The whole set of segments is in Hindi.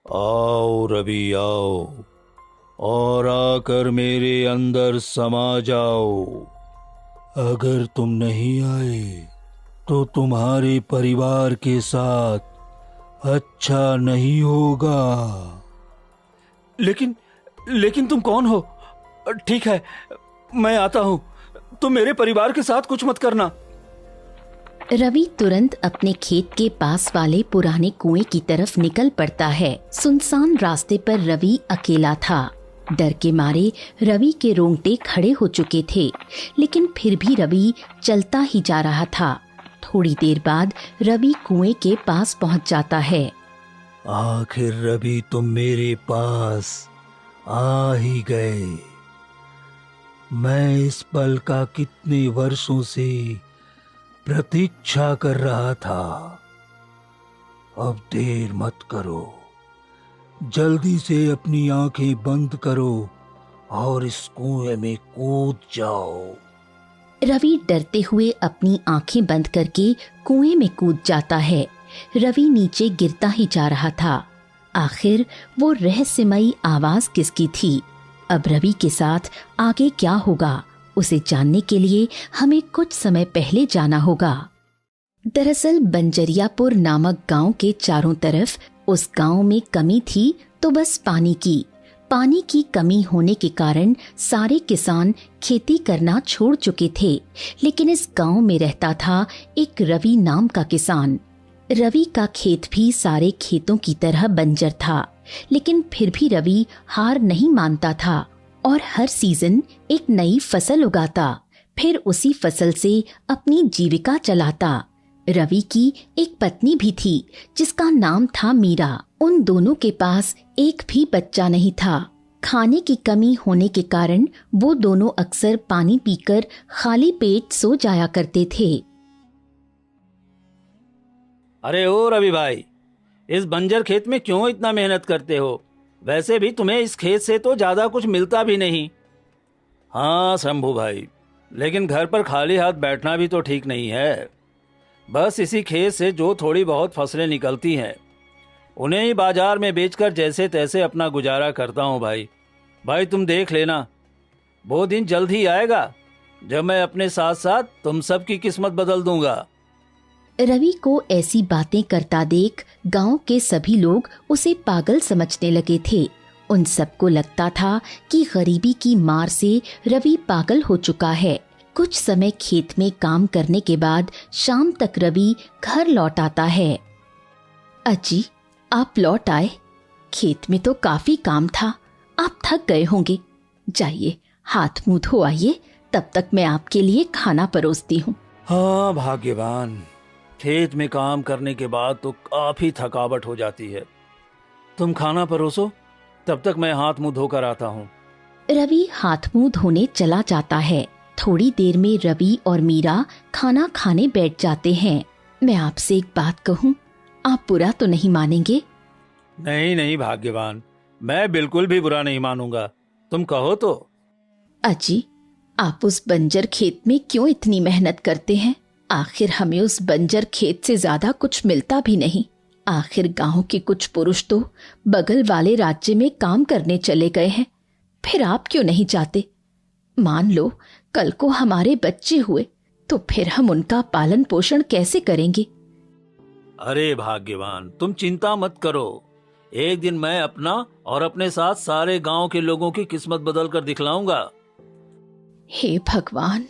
आओ रवि आओ, और आकर मेरे अंदर समा जाओ। अगर तुम नहीं आए तो तुम्हारे परिवार के साथ अच्छा नहीं होगा। लेकिन लेकिन तुम कौन हो? ठीक है, मैं आता हूं। तुम मेरे परिवार के साथ कुछ मत करना। रवि तुरंत अपने खेत के पास वाले पुराने कुएं की तरफ निकल पड़ता है। सुनसान रास्ते पर रवि अकेला था। डर के मारे रवि के रोंगटे खड़े हो चुके थे, लेकिन फिर भी रवि चलता ही जा रहा था। थोड़ी देर बाद रवि कुएं के पास पहुंच जाता है। आखिर रवि तुम मेरे पास आ ही गए। मैं इस पल का कितने वर्षों से प्रतीक्षा कर रहा था। अब देर मत करो, जल्दी से अपनी आंखें बंद करो और इस कुएं में कूद जाओ। रवि डरते हुए अपनी आंखें बंद करके कुएं में कूद जाता है। रवि नीचे गिरता ही जा रहा था। आखिर वो रहस्यमयी आवाज किसकी थी? अब रवि के साथ आगे क्या होगा, उसे जानने के लिए हमें कुछ समय पहले जाना होगा। दरअसल बंजरियापुर नामक गांव के चारों तरफ उस गांव में कमी थी तो बस पानी की। पानी की कमी होने के कारण सारे किसान खेती करना छोड़ चुके थे, लेकिन इस गांव में रहता था एक रवि नाम का किसान। रवि का खेत भी सारे खेतों की तरह बंजर था, लेकिन फिर भी रवि हार नहीं मानता था और हर सीजन एक नई फसल उगाता, फिर उसी फसल से अपनी जीविका चलाता। रवि की एक पत्नी भी थी जिसका नाम था मीरा। उन दोनों के पास एक भी बच्चा नहीं था। खाने की कमी होने के कारण वो दोनों अक्सर पानी पीकर खाली पेट सो जाया करते थे। अरे ओ रवि भाई, इस बंजर खेत में क्यों इतना मेहनत करते हो? वैसे भी तुम्हें इस खेत से तो ज्यादा कुछ मिलता भी नहीं। हाँ शंभू भाई, लेकिन घर पर खाली हाथ बैठना भी तो ठीक नहीं है। बस इसी खेत से जो थोड़ी बहुत फसलें निकलती हैं उन्हें ही बाजार में बेचकर जैसे तैसे अपना गुजारा करता हूँ भाई। भाई तुम देख लेना, वो दिन जल्द ही आएगा जब मैं अपने साथ साथ तुम सब की किस्मत बदल दूंगा। रवि को ऐसी बातें करता देख गांव के सभी लोग उसे पागल समझने लगे थे। उन सबको लगता था कि गरीबी की मार से रवि पागल हो चुका है। कुछ समय खेत में काम करने के बाद शाम तक रवि घर लौट आता है। अजी, आप लौट आए? खेत में तो काफी काम था, आप थक गए होंगे। जाइए हाथ मुंह धो आइए, तब तक मैं आपके लिए खाना परोसती हूँ। हाँ भाग्यवान, खेत में काम करने के बाद तो काफी थकावट हो जाती है। तुम खाना परोसो, तब तक मैं हाथ मुंह धोकर आता हूँ। रवि हाथ मुंह धोने चला जाता है। थोड़ी देर में रवि और मीरा खाना खाने बैठ जाते हैं। मैं आपसे एक बात कहूँ, आप बुरा तो नहीं मानेंगे? नहीं नहीं भाग्यवान, मैं बिल्कुल भी बुरा नहीं मानूंगा, तुम कहो तो। अजी, आप उस बंजर खेत में क्यों इतनी मेहनत करते हैं? आखिर हमें उस बंजर खेत से ज्यादा कुछ मिलता भी नहीं। आखिर गांव के कुछ पुरुष तो बगल वाले राज्य में काम करने चले गए हैं, फिर आप क्यों नहीं जाते? मान लो कल को हमारे बच्चे हुए तो फिर हम उनका पालन पोषण कैसे करेंगे? अरे भाग्यवान, तुम चिंता मत करो। एक दिन मैं अपना और अपने साथ सारे गांव के लोगों की किस्मत बदल कर दिखलाऊंगा। हे भगवान,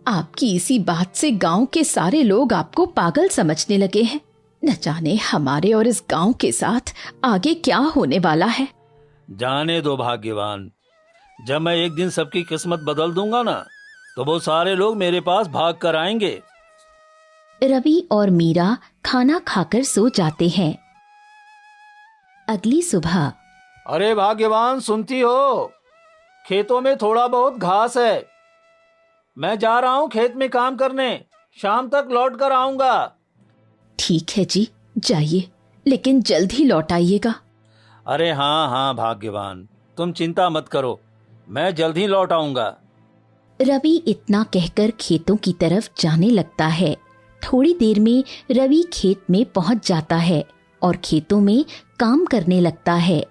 आपकी इसी बात से गांव के सारे लोग आपको पागल समझने लगे हैं। न जाने हमारे और इस गांव के साथ आगे क्या होने वाला है। जाने दो भाग्यवान, जब मैं एक दिन सबकी किस्मत बदल दूंगा ना, तो वो सारे लोग मेरे पास भाग कर आएंगे। रवि और मीरा खाना खाकर सो जाते हैं। अगली सुबह। अरे भाग्यवान, सुनती हो? खेतों में थोड़ा बहुत घास है, मैं जा रहा हूँ खेत में काम करने, शाम तक लौट कर आऊंगा। ठीक है जी, जाइए, लेकिन जल्द ही लौट आइएगा। अरे हाँ हाँ भाग्यवान, तुम चिंता मत करो, मैं जल्द ही लौट आऊंगा। रवि इतना कहकर खेतों की तरफ जाने लगता है। थोड़ी देर में रवि खेत में पहुंच जाता है और खेतों में काम करने लगता है।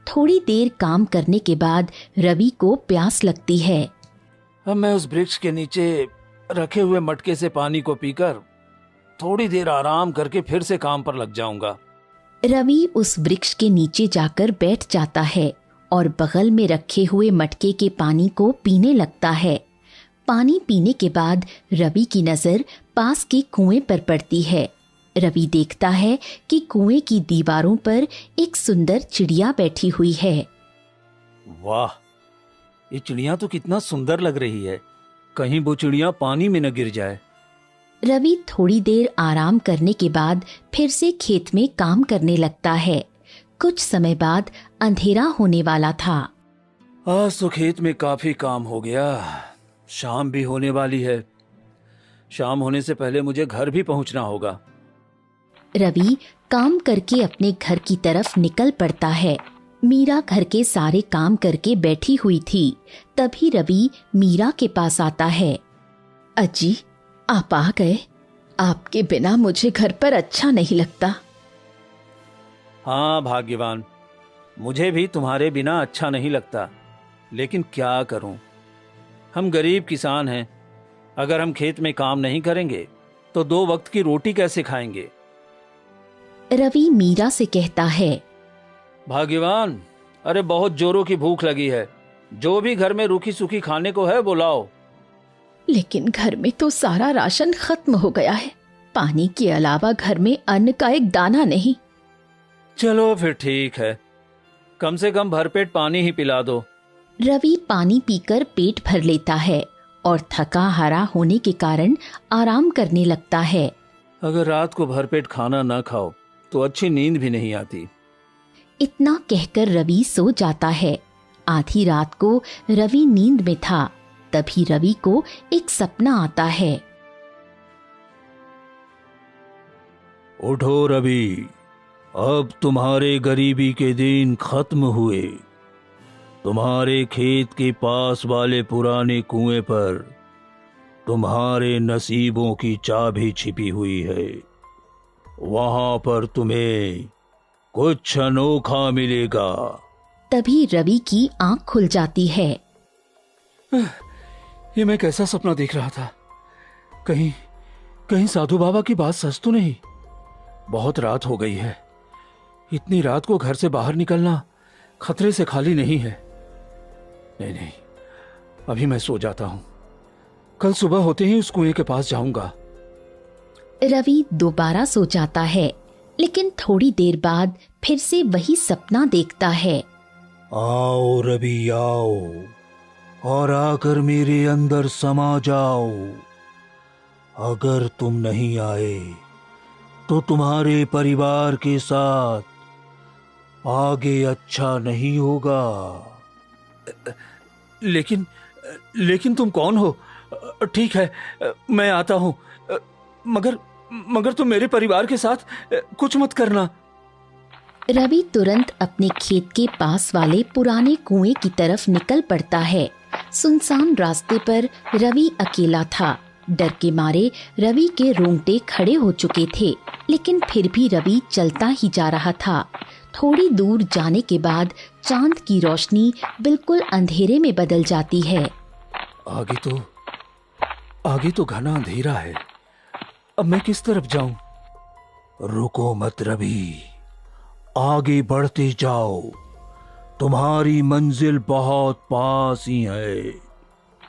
थोड़ी देर काम करने के बाद रवि को प्यास लगती है। अब मैं उस वृक्ष के नीचे रखे हुए मटके से पानी को पीकर थोड़ी देर आराम करके फिर से काम पर लग जाऊंगा। रवि उस वृक्ष के नीचे जाकर बैठ जाता है और बगल में रखे हुए मटके के पानी को पीने लगता है। पानी पीने के बाद रवि की नजर पास के कुएं पर पड़ती है। रवि देखता है कि कुएं की दीवारों पर एक सुंदर चिड़िया बैठी हुई है। वाह, ये चिड़िया तो कितना सुंदर लग रही है। कहीं वो चिड़िया पानी में न गिर जाए। रवि थोड़ी देर आराम करने के बाद फिर से खेत में काम करने लगता है। कुछ समय बाद अंधेरा होने वाला था। आज तो खेत में काफी काम हो गया। शाम भी होने वाली है। शाम होने से पहले मुझे घर भी पहुंचना होगा। रवि काम करके अपने घर की तरफ निकल पड़ता है। मीरा घर के सारे काम करके बैठी हुई थी। तभी रवि मीरा के पास आता है। अजी, आप आ गए। आपके बिना मुझे घर पर अच्छा नहीं लगता। हाँ भाग्यवान, मुझे भी तुम्हारे बिना अच्छा नहीं लगता, लेकिन क्या करूं। हम गरीब किसान हैं। अगर हम खेत में काम नहीं करेंगे तो 2 वक्त की रोटी कैसे खाएंगे। रवि मीरा से कहता है। भाग्यवान, अरे बहुत जोरों की भूख लगी है। जो भी घर में रूखी सूखी खाने को है वो लाओ। लेकिन घर में तो सारा राशन खत्म हो गया है। पानी के अलावा घर में अन्न का एक दाना नहीं। चलो फिर ठीक है, कम से कम भरपेट पानी ही पिला दो। रवि पानी पीकर पेट भर लेता है और थका हारा होने के कारण आराम करने लगता है। अगर रात को भरपेट खाना ना खाओ तो अच्छी नींद भी नहीं आती। इतना कहकर रवि सो जाता है। आधी रात को रवि नींद में था। तभी रवि को एक सपना आता है। उठो रवि, अब तुम्हारे गरीबी के दिन खत्म हुए। तुम्हारे खेत के पास वाले पुराने कुएं पर तुम्हारे नसीबों की चाबी छिपी हुई है। वहां पर तुम्हें कुछ अनोखा मिलेगा। तभी रवि की आंख खुल जाती है। ये मैं कैसा सपना देख रहा था। कहीं कहीं साधु बाबा की बात सच तो नहीं। बहुत रात हो गई है। इतनी रात को घर से बाहर निकलना खतरे से खाली नहीं है। नहीं, अभी मैं सो जाता हूं। कल सुबह होते ही उस कुएं के पास जाऊंगा। रवि दोबारा सो जाता है, लेकिन थोड़ी देर बाद फिर से वही सपना देखता है। आओ रवि, आओ और आकर मेरे अंदर समा जाओ। अगर तुम नहीं आए तो तुम्हारे परिवार के साथ आगे अच्छा नहीं होगा। लेकिन तुम कौन हो? ठीक है, मैं आता हूं, मगर तुम मेरे परिवार के साथ कुछ मत करना। रवि तुरंत अपने खेत के पास वाले पुराने कुएं की तरफ निकल पड़ता है। सुनसान रास्ते पर रवि अकेला था। डर के मारे रवि के रोंगटे खड़े हो चुके थे, लेकिन फिर भी रवि चलता ही जा रहा था। थोड़ी दूर जाने के बाद चांद की रोशनी बिल्कुल अंधेरे में बदल जाती है। आगे तो घना अंधेरा है। अब मैं किस तरफ जाऊं? रुको मत रवि, आगे बढ़ते जाओ। तुम्हारी मंजिल बहुत पास ही है।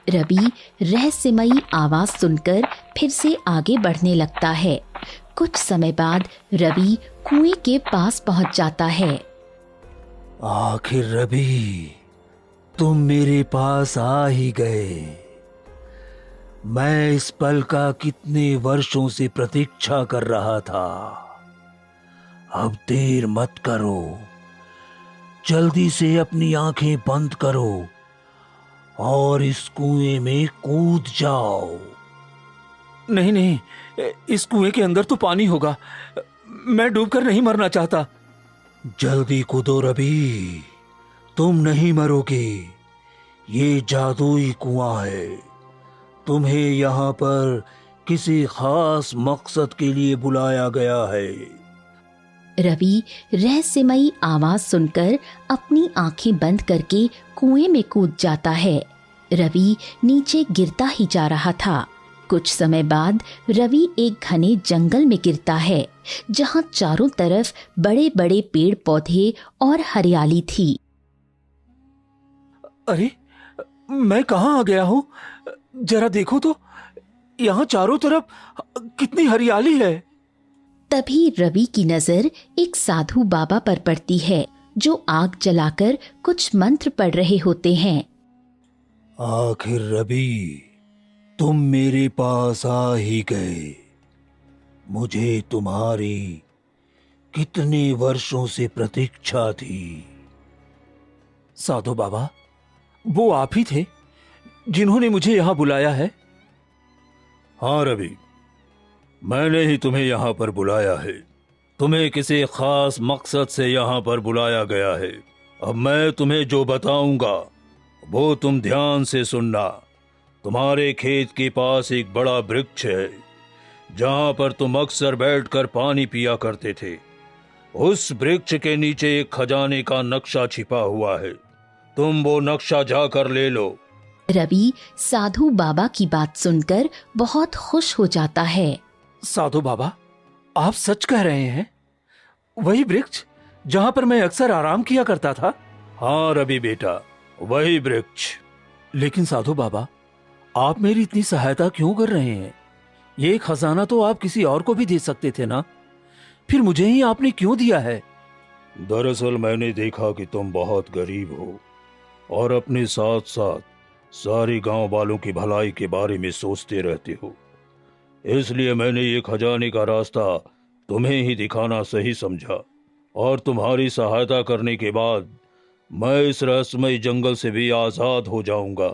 रवि रहस्यमयी आवाज सुनकर फिर से आगे बढ़ने लगता है। कुछ समय बाद रवि कुएं के पास पहुंच जाता है। आखिर रवि, तुम मेरे पास आ ही गए। मैं इस पल का कितने वर्षों से प्रतीक्षा कर रहा था। अब देर मत करो, जल्दी से अपनी आंखें बंद करो और इस कुएं में कूद जाओ। नहीं, इस कुएं के अंदर तो पानी होगा। मैं डूबकर नहीं मरना चाहता। जल्दी कूदो रवि, तुम नहीं मरोगे। ये जादुई कुआं है। तुम्हें यहाँ पर किसी खास मकसद के लिए बुलाया गया है। रवि रहस्यमयी आवाज सुनकर अपनी आंखें बंद करके कुएं में कूद जाता है। रवि नीचे गिरता ही जा रहा था। कुछ समय बाद रवि एक घने जंगल में गिरता है, जहां चारों तरफ बड़े बड़े पेड़ पौधे और हरियाली थी। अरे, मैं कहाँ आ गया हूँ? जरा देखो तो, यहाँ चारों तरफ कितनी हरियाली है। तभी रवि की नजर एक साधु बाबा पर पड़ती है, जो आग जलाकर कुछ मंत्र पढ़ रहे होते हैं। आखिर रवि, तुम मेरे पास आ ही गए। मुझे तुम्हारी कितने वर्षों से प्रतीक्षा थी। साधु बाबा, वो आप ही थे जिन्होंने मुझे यहाँ बुलाया है? हाँ रवि, मैंने ही तुम्हें यहाँ पर बुलाया है। तुम्हें किसी खास मकसद से यहाँ पर बुलाया गया है। अब मैं तुम्हें जो बताऊंगा वो तुम ध्यान से सुनना। तुम्हारे खेत के पास एक बड़ा वृक्ष है, जहाँ पर तुम अक्सर बैठकर पानी पिया करते थे। उस वृक्ष के नीचे एक खजाने का नक्शा छिपा हुआ है। तुम वो नक्शा जाकर ले लो। रवि साधु बाबा की बात सुनकर बहुत खुश हो जाता है। साधु बाबा, आप सच कह रहे हैं? वही वृक्ष जहाँ पर मैं अक्सर आराम किया करता था? हाँ रवि बेटा, वही वृक्ष। लेकिन साधु बाबा, आप मेरी इतनी सहायता क्यों कर रहे हैं? ये खजाना तो आप किसी और को भी दे सकते थे ना, फिर मुझे ही आपने क्यों दिया है? दरअसल मैंने देखा कि तुम बहुत गरीब हो और अपने साथ साथ सारे गांव वालों की भलाई के बारे में सोचते रहते हो, इसलिए मैंने ये खजाने का रास्ता तुम्हें ही दिखाना सही समझा। और तुम्हारी सहायता करने के बाद मैं इस रहस्यमय जंगल से भी आजाद हो जाऊंगा।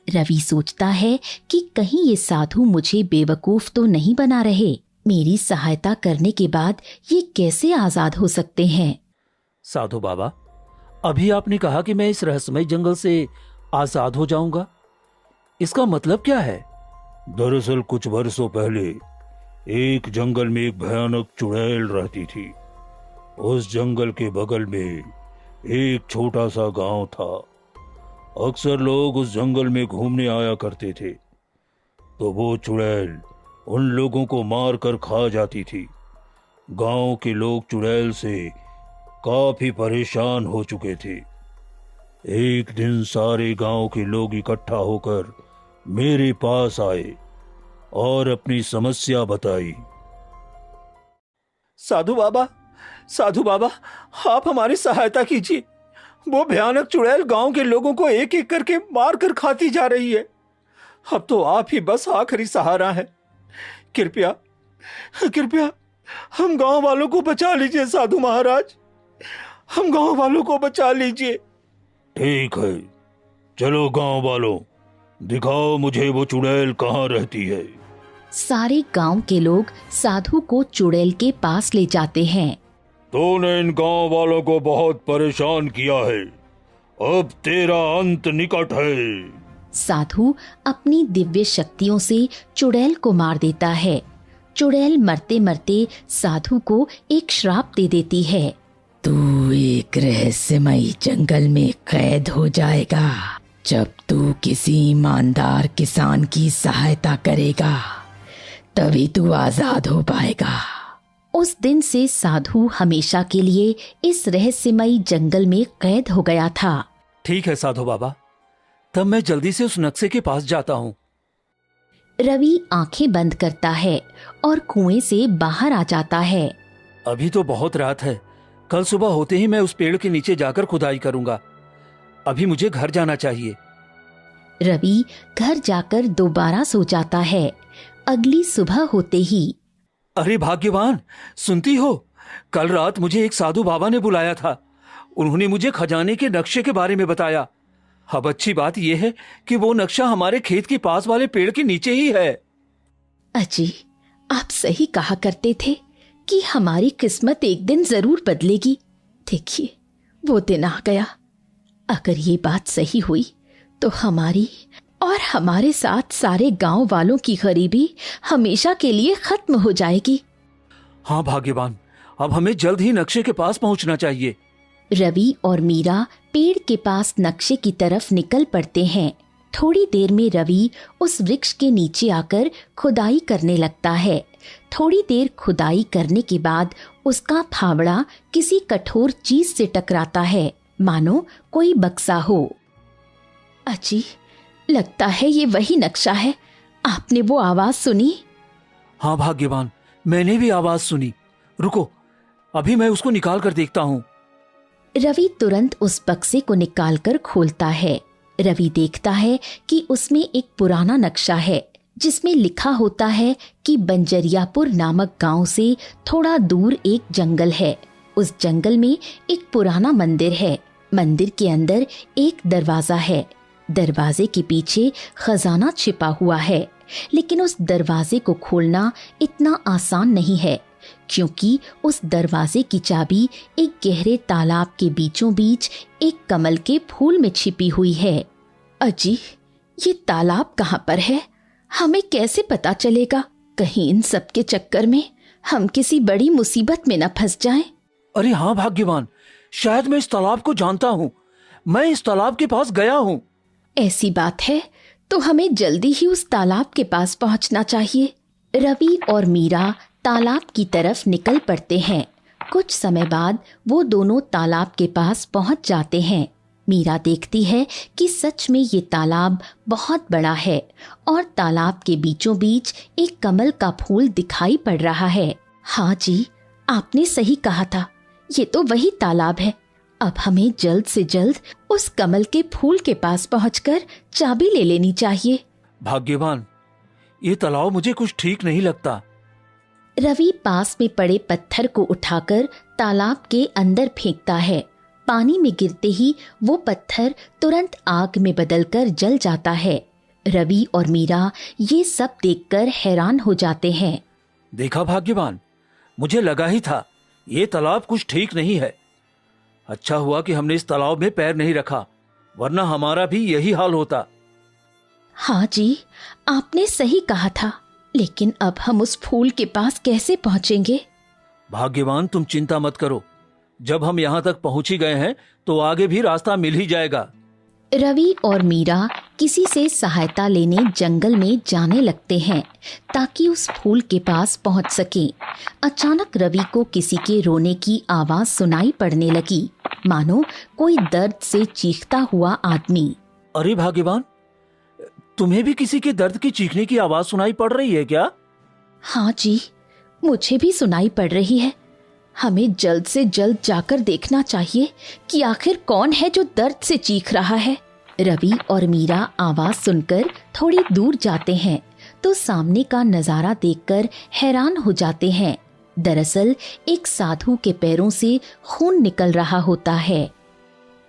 रवि सोचता है कि कहीं ये साधु मुझे बेवकूफ तो नहीं बना रहे। मेरी सहायता करने के बाद ये कैसे आजाद हो सकते हैं? साधु बाबा, अभी आपने कहा कि मैं इस रहस्यमय जंगल से आजाद हो जाऊंगा, इसका मतलब क्या है? दरअसल कुछ वर्षों पहले एक जंगल में एक भयानक चुड़ैल रहती थी। उस जंगल के बगल में एक छोटा सा गांव था। अक्सर लोग उस जंगल में घूमने आया करते थे, तो वो चुड़ैल उन लोगों को मार कर खा जाती थी। गांव के लोग चुड़ैल से काफी परेशान हो चुके थे। एक दिन सारे गांव के लोग इकट्ठा होकर मेरे पास आए और अपनी समस्या बताई। साधु बाबा, साधु बाबा, आप हमारी सहायता कीजिए। वो भयानक चुड़ैल गांव के लोगों को एक एक करके मार कर खाती जा रही है। अब तो आप ही बस आखिरी सहारा है। कृपया कृपया हम गांव वालों को बचा लीजिए साधु महाराज, हम गांव वालों को बचा लीजिए। ठीक है, चलो गांव वालों, दिखाओ मुझे वो चुड़ैल कहाँ रहती है। सारे गांव के लोग साधु को चुड़ैल के पास ले जाते हैं। तूने इन गांव वालों को बहुत परेशान किया है, अब तेरा अंत निकट है। साधु अपनी दिव्य शक्तियों से चुड़ैल को मार देता है। चुड़ैल मरते मरते साधु को एक श्राप दे देती है। तू एक रहस्यमयी जंगल में कैद हो जाएगा। जब तू किसी ईमानदार किसान की सहायता करेगा तभी तू आजाद हो पाएगा। उस दिन से साधु हमेशा के लिए इस रहस्यमयी जंगल में कैद हो गया था। ठीक है साधु बाबा, तब मैं जल्दी से उस नक्शे के पास जाता हूँ। रवि आंखें बंद करता है और कुएं से बाहर आ जाता है। अभी तो बहुत रात है, कल सुबह होते ही मैं उस पेड़ के नीचे जाकर खुदाई करूंगा। अभी मुझे घर जाना चाहिए। रवि घर जाकर दोबारा सो जाता है। अगली सुबह होते ही, अरे भाग्यवान, सुनती हो? कल रात मुझे एक साधु बाबा ने बुलाया था। उन्होंने मुझे खजाने के नक्शे के बारे में बताया। अब अच्छी बात यह है कि वो नक्शा हमारे खेत के पास वाले पेड़ के नीचे ही है। अजी, आप सही कहा करते थे कि हमारी किस्मत एक दिन जरूर बदलेगी। देखिए, वो दिन आ गया। अगर ये बात सही हुई तो हमारी और हमारे साथ सारे गांव वालों की गरीबी हमेशा के लिए खत्म हो जाएगी। हाँ भाग्यवान, अब हमें जल्द ही नक्शे के पास पहुंचना चाहिए। रवि और मीरा पेड़ के पास नक्शे की तरफ निकल पड़ते हैं। थोड़ी देर में रवि उस वृक्ष के नीचे आकर खुदाई करने लगता है। थोड़ी देर खुदाई करने के बाद उसका फावड़ा किसी कठोर चीज से टकराता है, मानो कोई बक्सा हो। अजी, लगता है ये वही नक्शा है। आपने वो आवाज सुनी? हाँ भाग्यवान, मैंने भी आवाज सुनी। रुको, अभी मैं उसको निकाल कर देखता हूँ। रवि तुरंत उस बक्से को निकालकर खोलता है। रवि देखता है कि उसमें एक पुराना नक्शा है जिसमें लिखा होता है कि बंजरियापुर नामक गांव से थोड़ा दूर एक जंगल है। उस जंगल में एक पुराना मंदिर है। मंदिर के अंदर एक दरवाजा है। दरवाजे के पीछे खजाना छिपा हुआ है, लेकिन उस दरवाजे को खोलना इतना आसान नहीं है, क्योंकि उस दरवाजे की चाबी एक गहरे तालाब के बीचों बीच एक कमल के फूल में छिपी हुई है। अजी, ये तालाब कहाँ पर है? हमें कैसे पता चलेगा? कहीं इन सब के चक्कर में हम किसी बड़ी मुसीबत में न फंस जाएं। अरे हाँ भाग्यवान, शायद मैं इस तालाब को जानता हूँ। मैं इस तालाब के पास गया हूँ। ऐसी बात है तो हमें जल्दी ही उस तालाब के पास पहुंचना चाहिए। रवि और मीरा तालाब की तरफ निकल पड़ते हैं। कुछ समय बाद वो दोनों तालाब के पास पहुंच जाते हैं। मीरा देखती है कि सच में ये तालाब बहुत बड़ा है और तालाब के बीचों बीच एक कमल का फूल दिखाई पड़ रहा है। हाँ जी, आपने सही कहा था, ये तो वही तालाब है। अब हमें जल्द से जल्द उस कमल के फूल के पास पहुंचकर चाबी ले लेनी चाहिए। भाग्यवान, ये तालाब मुझे कुछ ठीक नहीं लगता। रवि पास में पड़े पत्थर को उठाकर तालाब के अंदर फेंकता है। पानी में गिरते ही वो पत्थर तुरंत आग में बदलकर जल जाता है। रवि और मीरा ये सब देखकर हैरान हो जाते हैं। देखा भाग्यवान, मुझे लगा ही था ये तालाब कुछ ठीक नहीं है। अच्छा हुआ कि हमने इस तालाब में पैर नहीं रखा, वरना हमारा भी यही हाल होता। हाँ जी, आपने सही कहा था, लेकिन अब हम उस फूल के पास कैसे पहुंचेंगे? भाग्यवान, तुम चिंता मत करो। जब हम यहाँ तक पहुंच ही गए हैं तो आगे भी रास्ता मिल ही जाएगा। रवि और मीरा किसी से सहायता लेने जंगल में जाने लगते हैं ताकि उस फूल के पास पहुंच सके। अचानक रवि को किसी के रोने की आवाज सुनाई पड़ने लगी, मानो कोई दर्द से चीखता हुआ आदमी। अरे भाग्यवान, तुम्हें भी किसी के दर्द की चीखने की आवाज सुनाई पड़ रही है क्या? हाँ जी, मुझे भी सुनाई पड़ रही है। हमें जल्द से जल्द जाकर देखना चाहिए कि आखिर कौन है जो दर्द से चीख रहा है। रवि और मीरा आवाज सुनकर थोड़ी दूर जाते हैं तो सामने का नजारा देखकर हैरान हो जाते हैं। दरअसल एक साधु के पैरों से खून निकल रहा होता है।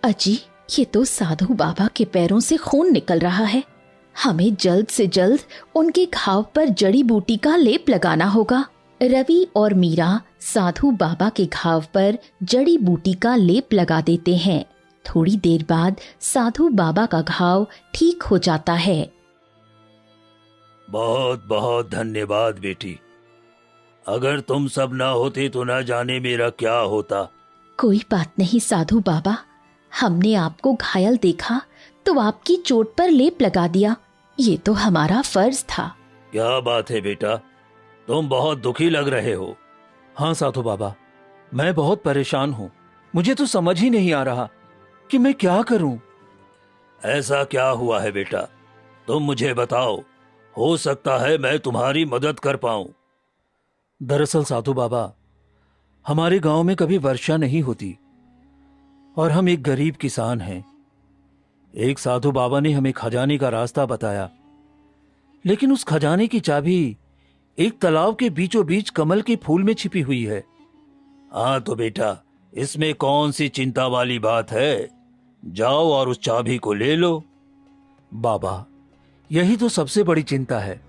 अजी, ये तो साधु बाबा के पैरों से खून निकल रहा है। हमें जल्द से जल्द उनके घाव पर जड़ी बूटी का लेप लगाना होगा। रवि और मीरा साधु बाबा के घाव पर जड़ी बूटी का लेप लगा देते हैं। थोड़ी देर बाद साधु बाबा का घाव ठीक हो जाता है। बहुत बहुत धन्यवाद बेटी। अगर तुम सब ना होते तो ना जाने मेरा क्या होता। कोई बात नहीं साधु बाबा, हमने आपको घायल देखा तो आपकी चोट पर लेप लगा दिया। ये तो हमारा फर्ज था। क्या बात है बेटा, तुम बहुत दुखी लग रहे हो। हाँ साधु बाबा, मैं बहुत परेशान हूँ। मुझे तो समझ ही नहीं आ रहा कि मैं क्या करूं। ऐसा क्या हुआ है बेटा, तुम मुझे बताओ, हो सकता है मैं तुम्हारी मदद कर पाऊं। दरअसल साधु बाबा, हमारे गांव में कभी वर्षा नहीं होती और हम एक गरीब किसान हैं। एक साधु बाबा ने हमें खजाने का रास्ता बताया, लेकिन उस खजाने की चाबी एक तालाब के बीचों बीच कमल के फूल में छिपी हुई है। हाँ तो बेटा, इसमें कौन सी चिंता वाली बात है, जाओ और उस चाबी को ले लो। बाबा, यही तो सबसे बड़ी चिंता है।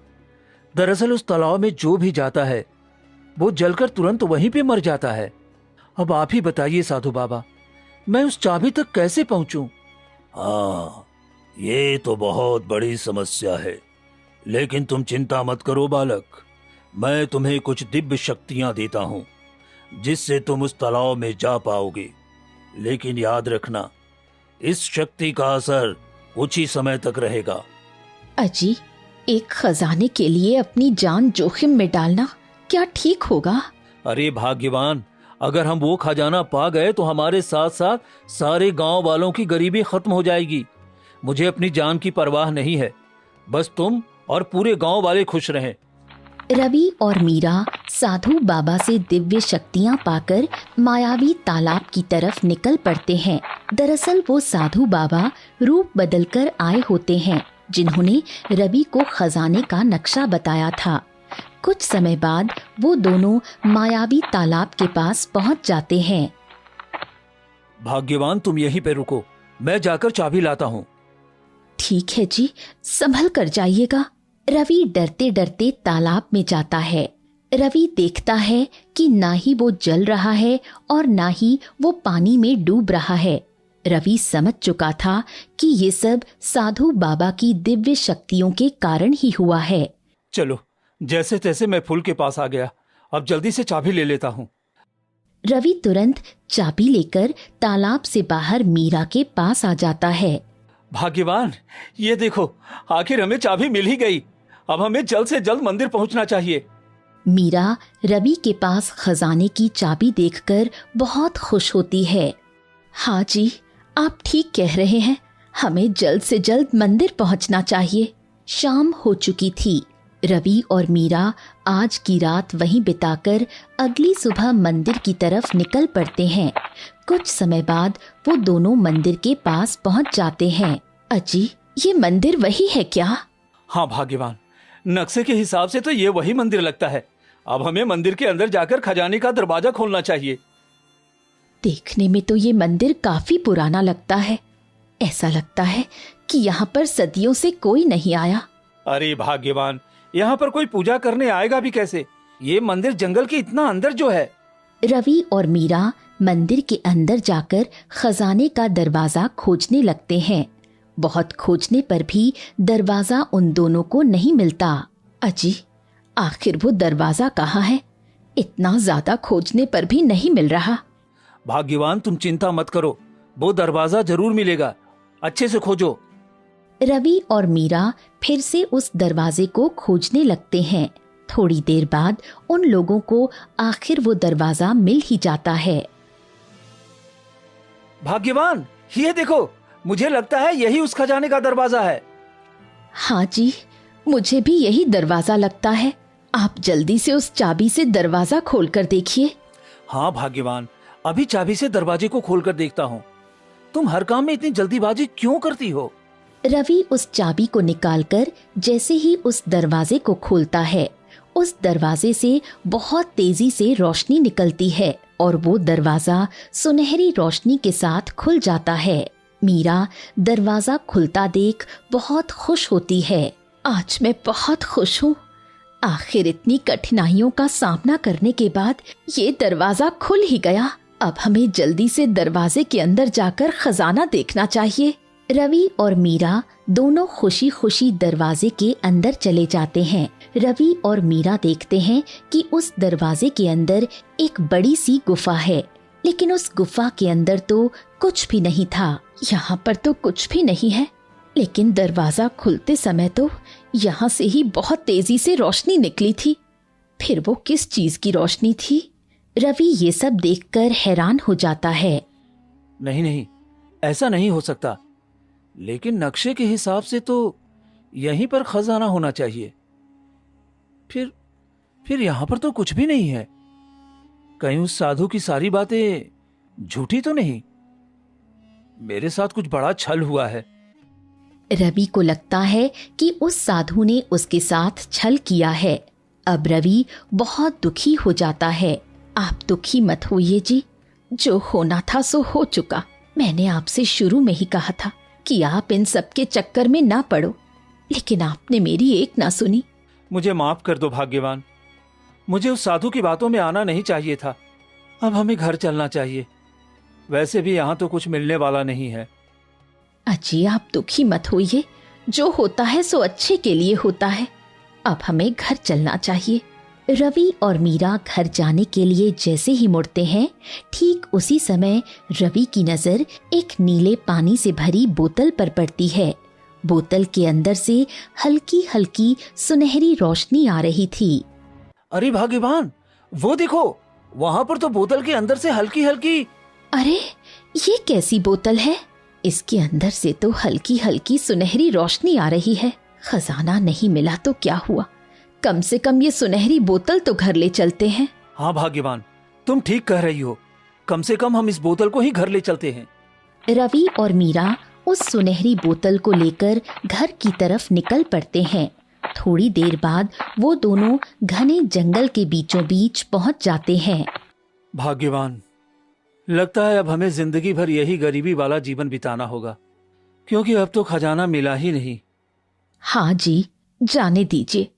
दरअसल उस तालाब में जो भी जाता है वो जलकर तुरंत वहीं पे मर जाता है। अब आप ही बताइए साधु बाबा, मैं उस चाबी तक कैसे पहुंचूं? हाँ, ये तो बहुत बड़ी समस्या है, लेकिन तुम चिंता मत करो बालक। मैं तुम्हें कुछ दिव्य शक्तियां देता हूं। जिससे तुम उस तालाब में जा पाओगे। लेकिन याद रखना, इस शक्ति का असर कुछ ही समय तक रहेगा। अजी, एक खजाने के लिए अपनी जान जोखिम में डालना क्या ठीक होगा? अरे भाग्यवान, अगर हम वो खजाना पा गए तो हमारे साथ साथ सारे गांव वालों की गरीबी खत्म हो जाएगी। मुझे अपनी जान की परवाह नहीं है, बस तुम और पूरे गांव वाले खुश रहें। रवि और मीरा साधु बाबा से दिव्य शक्तियां पाकर मायावी तालाब की तरफ निकल पड़ते हैं। दरअसल वो साधु बाबा रूप बदलकर आए होते हैं, जिन्होंने रवि को खजाने का नक्शा बताया था। कुछ समय बाद वो दोनों मायावी तालाब के पास पहुंच जाते हैं। भाग्यवान, तुम यहीं पे रुको, मैं जाकर चाबी लाता हूँ। ठीक है जी, संभल कर जाइएगा। रवि डरते डरते तालाब में जाता है। रवि देखता है कि ना ही वो जल रहा है और ना ही वो पानी में डूब रहा है। रवि समझ चुका था कि ये सब साधु बाबा की दिव्य शक्तियों के कारण ही हुआ है। चलो, जैसे तैसे मैं फूल के पास आ गया, अब जल्दी से चाबी ले लेता हूँ। रवि तुरंत चाबी लेकर तालाब से बाहर मीरा के पास आ जाता है। भाग्यवान, ये देखो, आखिर हमें चाबी मिल ही गई। अब हमें जल्द से जल्द मंदिर पहुंचना चाहिए। मीरा रवि के पास खजाने की चाबी देखकर बहुत खुश होती है। हाँ जी, आप ठीक कह रहे हैं, हमें जल्द से जल्द मंदिर पहुंचना चाहिए। शाम हो चुकी थी। रवि और मीरा आज की रात वहीं बिताकर अगली सुबह मंदिर की तरफ निकल पड़ते हैं। कुछ समय बाद वो दोनों मंदिर के पास पहुंच जाते हैं। अजी, ये मंदिर वही है क्या? हाँ भाग्यवान, नक्शे के हिसाब से तो ये वही मंदिर लगता है। अब हमें मंदिर के अंदर जाकर खजाने का दरवाजा खोलना चाहिए। देखने में तो ये मंदिर काफी पुराना लगता है। ऐसा लगता है कि यहाँ पर सदियों से कोई नहीं आया। अरे भाग्यवान, यहाँ पर कोई पूजा करने आएगा भी कैसे? ये मंदिर जंगल के इतना अंदर जो है। रवि और मीरा मंदिर के अंदर जाकर खजाने का दरवाजा खोजने लगते हैं। बहुत खोजने पर भी दरवाजा उन दोनों को नहीं मिलता। अजी, आखिर वो दरवाजा कहाँ है? इतना ज्यादा खोजने पर भी नहीं मिल रहा। भाग्यवान, तुम चिंता मत करो, वो दरवाजा जरूर मिलेगा। अच्छे से खोजो। रवि और मीरा फिर से उस दरवाजे को खोजने लगते हैं। थोड़ी देर बाद उन लोगों को आखिर वो दरवाजा मिल ही जाता है। भाग्यवान, ये देखो, मुझे लगता है यही उस खजाने का दरवाजा है। हाँ जी, मुझे भी यही दरवाजा लगता है। आप जल्दी से उस चाबी से दरवाजा खोलकर देखिए। हाँ भाग्यवान, अभी चाबी से दरवाजे को खोलकर देखता हूँ। तुम हर काम में इतनी जल्दीबाजी क्यों करती हो? रवि उस चाबी को निकालकर जैसे ही उस दरवाजे को खोलता है, उस दरवाजे से बहुत तेजी से रोशनी निकलती है और वो दरवाजा सुनहरी रोशनी के साथ खुल जाता है। मीरा दरवाजा खुलता देख बहुत खुश होती है। आज मैं बहुत खुश हूँ। आखिर इतनी कठिनाइयों का सामना करने के बाद ये दरवाजा खुल ही गया। अब हमें जल्दी से दरवाजे के अंदर जाकर खजाना देखना चाहिए। रवि और मीरा दोनों खुशी खुशी दरवाजे के अंदर चले जाते हैं। रवि और मीरा देखते हैं कि उस दरवाजे के अंदर एक बड़ी सी गुफा है, लेकिन उस गुफा के अंदर तो कुछ भी नहीं था। यहाँ पर तो कुछ भी नहीं है, लेकिन दरवाजा खुलते समय तो यहाँ से ही बहुत तेजी से रोशनी निकली थी। फिर वो किस चीज की रोशनी थी? रवि ये सब देखकर हैरान हो जाता है। नहीं नहीं, ऐसा नहीं हो सकता। लेकिन नक्शे के हिसाब से तो यहीं पर खजाना होना चाहिए। फिर यहां पर तो कुछ भी नहीं है। कहीं उस साधु की सारी बातें झूठी तो नहीं? मेरे साथ कुछ बड़ा छल हुआ है। रवि को लगता है कि उस साधु ने उसके साथ छल किया है। अब रवि बहुत दुखी हो जाता है। आप दुखी मत होइए जी, जो होना था सो हो चुका। मैंने आपसे शुरू में ही कहा था कि आप इन सब के चक्कर में ना पड़ो, लेकिन आपने मेरी एक ना सुनी। मुझे माफ कर दो भाग्यवान, मुझे उस साधु की बातों में आना नहीं चाहिए था। अब हमें घर चलना चाहिए। वैसे भी यहाँ तो कुछ मिलने वाला नहीं है। अजी, आप दुखी मत होइए, जो होता है सो अच्छे के लिए होता है। अब हमें घर चलना चाहिए। रवि और मीरा घर जाने के लिए जैसे ही मुड़ते हैं, ठीक उसी समय रवि की नजर एक नीले पानी से भरी बोतल पर पड़ती है। बोतल के अंदर से हल्की हल्की सुनहरी रोशनी आ रही थी। अरे भाग्यवान, वो देखो, वहां पर तो बोतल के अंदर से हल्की हल्की। अरे ये कैसी बोतल है? इसके अंदर से तो हल्की हल्की सुनहरी रोशनी आ रही है। खजाना नहीं मिला तो क्या हुआ, कम से कम ये सुनहरी बोतल तो घर ले चलते हैं। हाँ भाग्यवान, तुम ठीक कह रही हो, कम से कम हम इस बोतल को ही घर ले चलते हैं। रवि और मीरा उस सुनहरी बोतल को लेकर घर की तरफ निकल पड़ते हैं। थोड़ी देर बाद वो दोनों घने जंगल के बीचों बीच पहुंच जाते हैं। भाग्यवान, लगता है अब हमें जिंदगी भर यही गरीबी वाला जीवन बिताना होगा, क्योंकि अब तो खजाना मिला ही नहीं। हाँ जी, जाने दीजिए,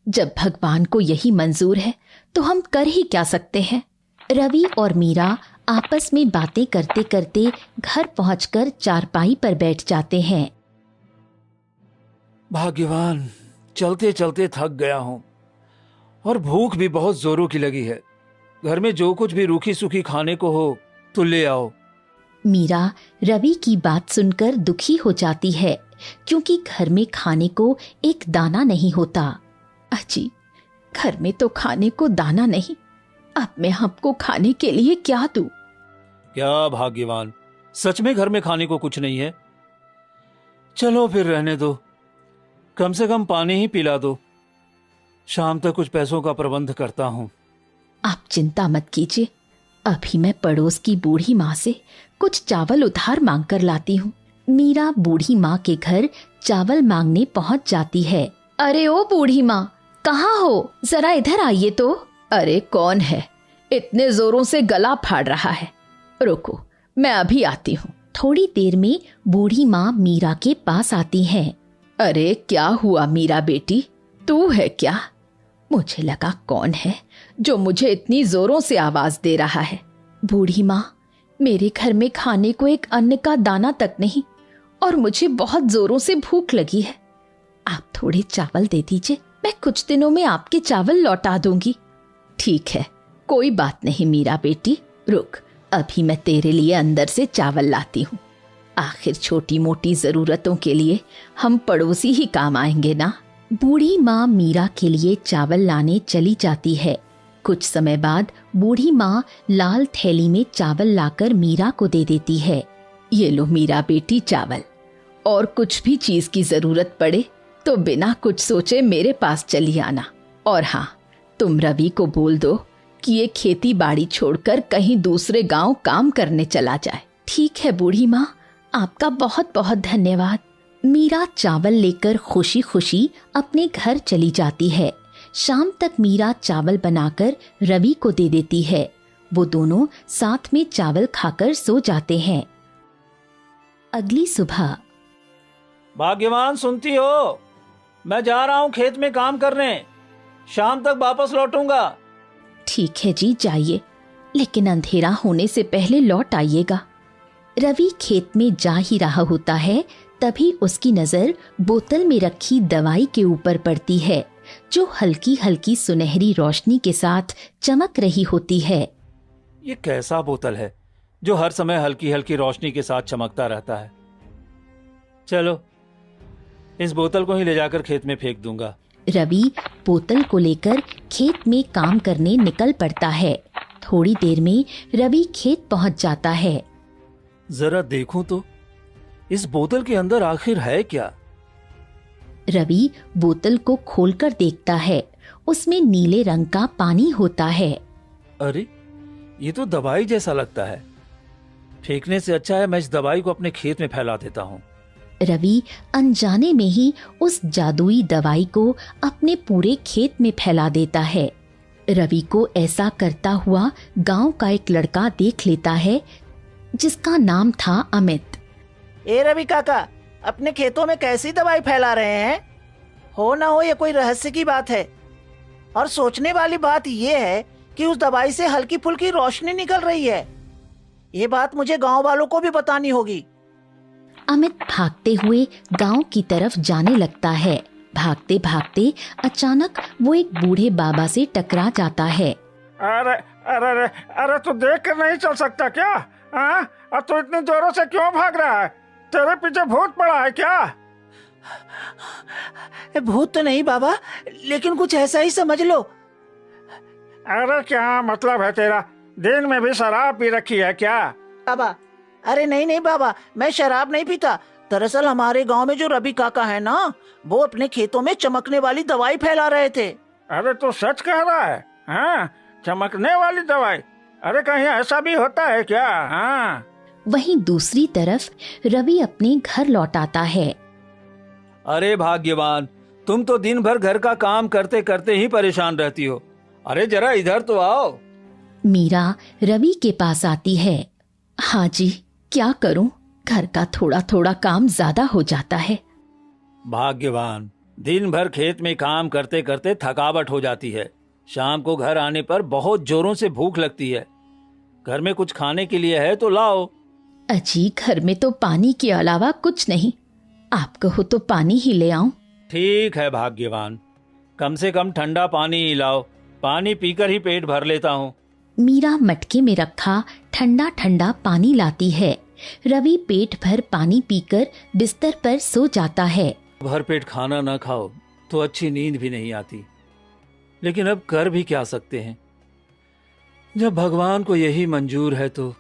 जब भगवान को यही मंजूर है तो हम कर ही क्या सकते हैं। रवि और मीरा आपस में बातें करते करते घर पहुंचकर चारपाई पर बैठ जाते हैं। भाग्यवान, चलते चलते थक गया हूँ और भूख भी बहुत जोरों की लगी है। घर में जो कुछ भी रूखी सूखी खाने को हो तो ले आओ। मीरा रवि की बात सुनकर दुखी हो जाती है, क्योंकि घर में खाने को एक दाना नहीं होता। अजी, घर में तो खाने को दाना नहीं, अब मैं आपको खाने के लिए क्या दूं? क्या भाग्यवान, सच में घर में खाने को कुछ नहीं है? चलो फिर रहने दो, कम से कम पानी ही पिला दो। शाम तक कुछ पैसों का प्रबंध करता हूँ। आप चिंता मत कीजिए, अभी मैं पड़ोस की बूढ़ी माँ से कुछ चावल उधार मांग कर लाती हूँ। मीरा बूढ़ी माँ के घर चावल मांगने पहुँच जाती है। अरे ओ बूढ़ी माँ, कहाँ हो? जरा इधर आइए तो। अरे कौन है? इतने जोरों से गला फाड़ रहा है। रुको, मैं अभी आती हूँ। थोड़ी देर में बूढ़ी माँ मीरा के पास आती हैं। अरे क्या हुआ मीरा बेटी, तू है क्या? मुझे लगा कौन है जो मुझे इतनी जोरों से आवाज दे रहा है। बूढ़ी माँ, मेरे घर में खाने को एक अन्न का दाना तक नहीं और मुझे बहुत जोरों से भूख लगी है। आप थोड़े चावल दे दीजिए, मैं कुछ दिनों में आपके चावल लौटा दूंगी। ठीक है, कोई बात नहीं मीरा बेटी, रुक, अभी मैं तेरे लिए अंदर से चावल लाती हूँ। आखिर छोटी मोटी जरूरतों के लिए हम पड़ोसी ही काम आएंगे ना। बूढ़ी माँ मीरा के लिए चावल लाने चली जाती है। कुछ समय बाद बूढ़ी माँ लाल थैली में चावल लाकर मीरा को दे देती है। ये लो मीरा बेटी चावल, और कुछ भी चीज की जरूरत पड़े तो बिना कुछ सोचे मेरे पास चली आना। और हाँ, तुम रवि को बोल दो कि ये खेती बाड़ी छोड़कर कहीं दूसरे गांव काम करने चला जाए। ठीक है बूढ़ी माँ, आपका बहुत बहुत धन्यवाद। मीरा चावल लेकर खुशी खुशी अपने घर चली जाती है। शाम तक मीरा चावल बनाकर रवि को दे देती है। वो दोनों साथ में चावल खाकर सो जाते हैं। अगली सुबह। भाग्यवान, सुनती हो? मैं जा रहा हूँ खेत में काम करने, शाम तक वापस लौटूंगा। ठीक है जी, जाइए, लेकिन अंधेरा होने से पहले लौट आइएगा। रवि खेत में जा ही रहा होता है, तभी उसकी नजर बोतल में रखी दवाई के ऊपर पड़ती है, जो हल्की हल्की सुनहरी रोशनी के साथ चमक रही होती है। ये कैसा बोतल है जो हर समय हल्की हल्की रोशनी के साथ चमकता रहता है? चलो, इस बोतल को ही ले जाकर खेत में फेंक दूंगा। रवि बोतल को लेकर खेत में काम करने निकल पड़ता है। थोड़ी देर में रवि खेत पहुंच जाता है। जरा देखूं तो इस बोतल के अंदर आखिर है क्या? रवि बोतल को खोलकर देखता है। उसमें नीले रंग का पानी होता है। अरे, ये तो दवाई जैसा लगता है। फेंकने से अच्छा है मैं इस दवाई को अपने खेत में फैला देता हूँ। रवि अनजाने में ही उस जादुई दवाई को अपने पूरे खेत में फैला देता है। रवि को ऐसा करता हुआ गांव का एक लड़का देख लेता है, जिसका नाम था अमित। ए रवि काका, अपने खेतों में कैसी दवाई फैला रहे हैं? हो ना हो ये कोई रहस्य की बात है। और सोचने वाली बात ये है कि उस दवाई से हल्की फुल्की रोशनी निकल रही है। ये बात मुझे गांव वालों को भी बतानी होगी। अमित भागते हुए गांव की तरफ जाने लगता है। भागते भागते अचानक वो एक बूढ़े बाबा से टकरा जाता है। अरे अरे अरे अरे, तू देख कर नहीं चल सकता क्या? हाँ, और तू इतनी जोरों से क्यों भाग रहा है? तेरे पीछे भूत पड़ा है क्या? भूत तो नहीं बाबा, लेकिन कुछ ऐसा ही समझ लो। अरे क्या मतलब है तेरा? दिन में भी शराब पी रखी है क्या? बाबा, अरे नहीं नहीं बाबा, मैं शराब नहीं पीता। दरअसल हमारे गांव में जो रवि काका है ना, वो अपने खेतों में चमकने वाली दवाई फैला रहे थे। अरे तू सच कह रहा है? हाँ, चमकने वाली दवाई? अरे कहीं ऐसा भी होता है क्या? हाँ। वहीं दूसरी तरफ रवि अपने घर लौट आता है। अरे भाग्यवान, तुम तो दिन भर घर का काम करते करते ही परेशान रहती हो। अरे जरा इधर तो आओ। मीरा रवि के पास आती है। हाँ जी, क्या करूं, घर का थोड़ा थोड़ा काम ज्यादा हो जाता है। भाग्यवान, दिन भर खेत में काम करते करते थकावट हो जाती है। शाम को घर आने पर बहुत जोरों से भूख लगती है। घर में कुछ खाने के लिए है तो लाओ। अजी, घर में तो पानी के अलावा कुछ नहीं। आप कहो तो पानी ही ले आऊं? ठीक है भाग्यवान, कम से कम ठंडा पानी ही लाओ। पानी पीकर ही पेट भर लेता हूँ। मीरा मटके में रखा ठंडा ठंडा पानी लाती है। रवि पेट भर पानी पीकर बिस्तर पर सो जाता है। भर पेट खाना ना खाओ तो अच्छी नींद भी नहीं आती, लेकिन अब कर भी क्या सकते हैं, जब भगवान को यही मंजूर है तो।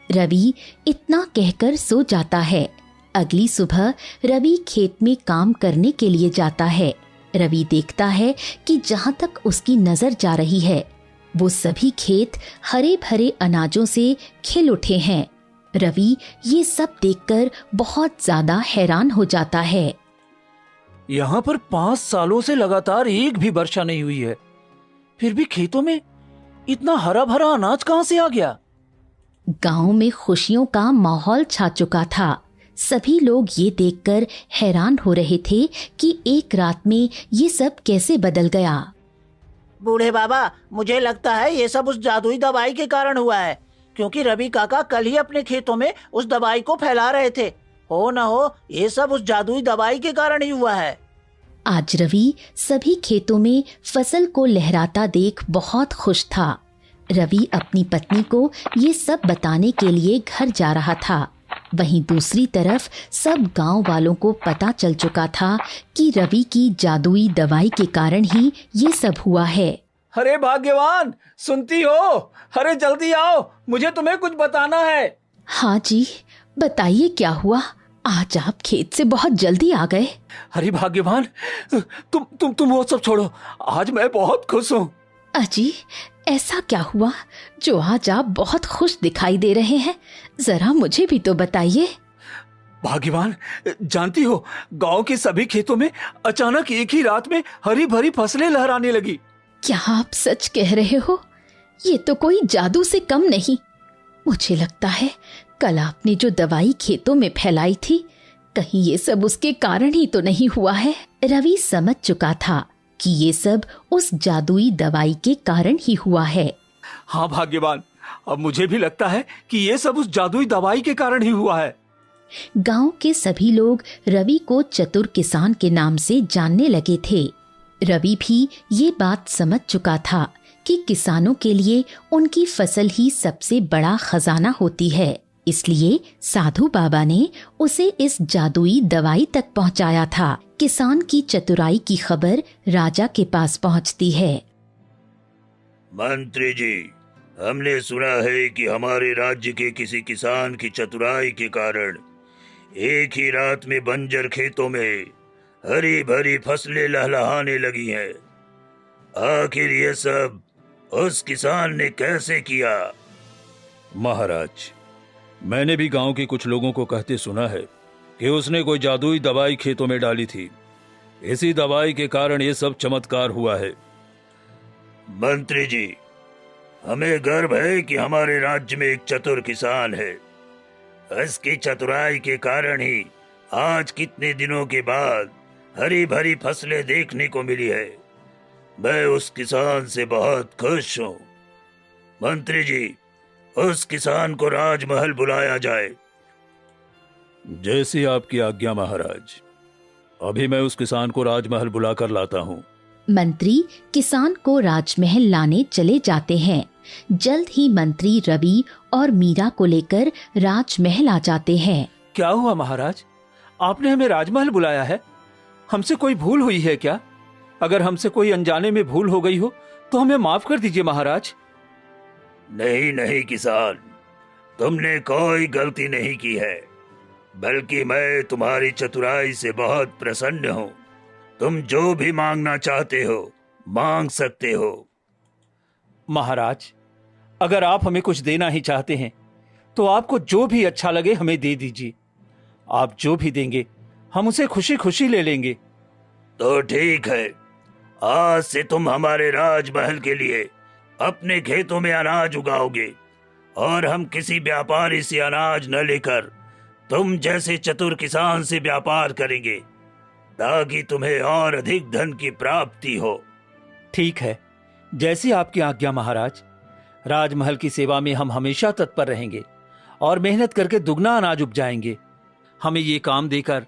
रवि इतना कहकर सो जाता है। अगली सुबह रवि खेत में काम करने के लिए जाता है। रवि देखता है कि जहां तक उसकी नजर जा रही है वो सभी खेत हरे भरे अनाजों से खिल उठे हैं। रवि ये सब देखकर बहुत ज्यादा हैरान हो जाता है। यहाँ पर 5 सालों से लगातार एक भी वर्षा नहीं हुई है, फिर भी खेतों में इतना हरा भरा अनाज कहाँ से आ गया? गांव में खुशियों का माहौल छा चुका था। सभी लोग ये देखकर हैरान हो रहे थे कि एक रात में ये सब कैसे बदल गया। बूढ़े बाबा, मुझे लगता है ये सब उस जादुई दवाई के कारण हुआ है, क्योंकि रवि काका कल ही अपने खेतों में उस दवाई को फैला रहे थे। हो न हो ये सब उस जादुई दवाई के कारण ही हुआ है। आज रवि सभी खेतों में फसल को लहराता देख बहुत खुश था। रवि अपनी पत्नी को ये सब बताने के लिए घर जा रहा था। वहीं दूसरी तरफ सब गांव वालों को पता चल चुका था कि रवि की जादुई दवाई के कारण ही ये सब हुआ है। अरे भाग्यवान, सुनती हो? अरे जल्दी आओ, मुझे तुम्हें कुछ बताना है। हाँ जी, बताइए क्या हुआ? आज आप खेत से बहुत जल्दी आ गए। अरे भाग्यवान, तुम वो सब छोड़ो, आज मैं बहुत खुश हूँ। अजी, ऐसा क्या हुआ जो आज आप बहुत खुश दिखाई दे रहे हैं? जरा मुझे भी तो बताइए। भाग्यवान, जानती हो, गांव के सभी खेतों में अचानक एक ही रात में हरी भरी फसलें लहराने लगी। क्या आप सच कह रहे हो? ये तो कोई जादू से कम नहीं। मुझे लगता है कल आपने जो दवाई खेतों में फैलाई थी, कहीं ये सब उसके कारण ही तो नहीं हुआ है। रवि समझ चुका था कि ये सब उस जादुई दवाई के कारण ही हुआ है। हाँ भाग्यवान, अब मुझे भी लगता है कि ये सब उस जादुई दवाई के कारण ही हुआ है। गांव के सभी लोग रवि को चतुर किसान के नाम से जानने लगे थे। रवि भी ये बात समझ चुका था कि किसानों के लिए उनकी फसल ही सबसे बड़ा खजाना होती है। इसलिए साधु बाबा ने उसे इस जादुई दवाई तक पहुंचाया था। किसान की चतुराई की खबर राजा के पास पहुंचती है। मंत्री जी, हमने सुना है कि हमारे राज्य के किसी किसान की चतुराई के कारण एक ही रात में बंजर खेतों में हरी भरी फसलें लहलहाने लगी हैं। आखिर ये सब उस किसान ने कैसे किया? महाराज, मैंने भी गांव के कुछ लोगों को कहते सुना है कि उसने कोई जादुई दवाई खेतों में डाली थी। इसी दवाई के कारण ये सब चमत्कार हुआ है। मंत्री जी, हमें गर्व है कि हमारे राज्य में एक चतुर किसान है। इसकी चतुराई के कारण ही आज कितने दिनों के बाद हरी भरी फसलें देखने को मिली है। मैं उस किसान से बहुत खुश हूँ। मंत्री जी, उस किसान को राजमहल बुलाया जाए। जैसी आपकी आज्ञा महाराज। अभी मैं उस किसान को राजमहल बुला कर लाता हूँ। मंत्री किसान को राजमहल लाने चले जाते हैं। जल्द ही मंत्री रवि और मीरा को लेकर राजमहल आ जाते हैं। क्या हुआ महाराज, आपने हमें राजमहल बुलाया है? हमसे कोई भूल हुई है क्या? अगर हमसे कोई अनजाने में भूल हो गई हो तो हमें माफ कर दीजिए महाराज। नहीं नहीं किसान, तुमने कोई गलती नहीं की है, बल्कि मैं तुम्हारी चतुराई से बहुत प्रसन्न हूँ। तुम जो भी मांगना चाहते हो मांग सकते हो। महाराज, अगर आप हमें कुछ देना ही चाहते हैं तो आपको जो भी अच्छा लगे हमें दे दीजिए। आप जो भी देंगे हम उसे खुशी खुशी ले लेंगे। तो ठीक है, आज से तुम हमारे राजमहल के लिए अपने खेतों में अनाज उगाओगे और हम किसी व्यापारी से अनाज न लेकर तुम जैसे चतुर किसान से व्यापार करेंगे, ताकि तुम्हें और अधिक धन की प्राप्ति हो। ठीक है, जैसी आपकी आज्ञा महाराज। राजमहल की सेवा में हम हमेशा तत्पर रहेंगे और मेहनत करके दुगना अनाज उपजाएंगे। हमें ये काम देकर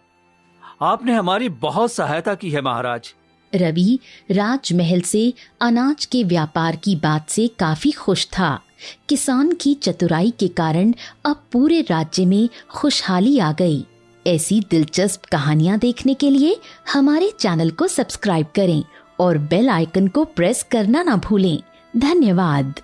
आपने हमारी बहुत सहायता की है महाराज। रवि राजमहल से अनाज के व्यापार की बात से काफी खुश था। किसान की चतुराई के कारण अब पूरे राज्य में खुशहाली आ गई। ऐसी दिलचस्प कहानियां देखने के लिए हमारे चैनल को सब्सक्राइब करें और बेल आइकन को प्रेस करना ना भूलें। धन्यवाद।